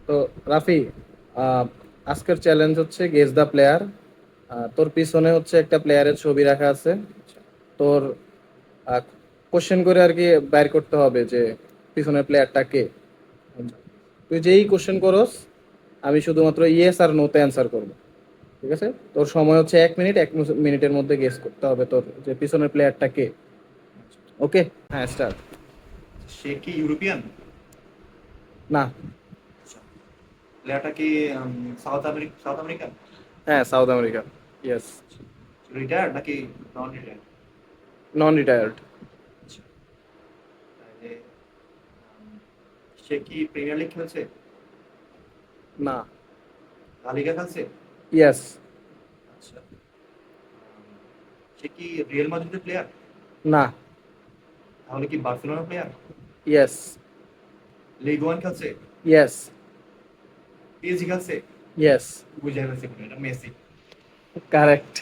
তো রাফি, আহ, আজকের চ্যালেঞ্জ হচ্ছে গেস দ্য প্লেয়ার। তোর পিছনে হচ্ছে একটা প্লেয়ারের ছবি রাখা আছে। তোর কোশ্চেন করে আর কি বাইর করতে হবে যে পিছনের প্লেয়ারটা কে। তুই যেই কোশ্চেন করস, আমি শুধুমাত্র ইয়েস আর নোতে অ্যান্সার করবো। ঠিক আছে? তোর সময় হচ্ছে 1 মিনিট, 1 মিনিটের মধ্যে গেস করতে হবে তোর যে পিছনের প্লেয়ারটা কে। ওকে? হ্যাঁ, স্টার্ট। সে কি ইউরোপিয়ান? না। আচ্ছা, প্লেয়ারটা কি সাউথ আমেরিকান? হ্যাঁ, সাউথ আমেরিকা। ইয়েস। রিটায়ার্ড নাকি নন রিটায়ার্ড? নন রিটায়ার্ড। আচ্ছা, তাহলে সে কি প্রিমিয়ার লিগ খেলছে? না। লা লিগা খেলছে? ইয়েস। আচ্ছা, সে কি রিয়াল মাদ্রিদের প্লেয়ার? না। তাহলে কি বার্সেলোনার প্লেয়ার? ইয়েস। লিগ ওয়ান খেলছে? ইয়েস। পিএসজি খেলছে? ইয়েস। বুঝে গেছে, এটা মেসি। কারেক্ট।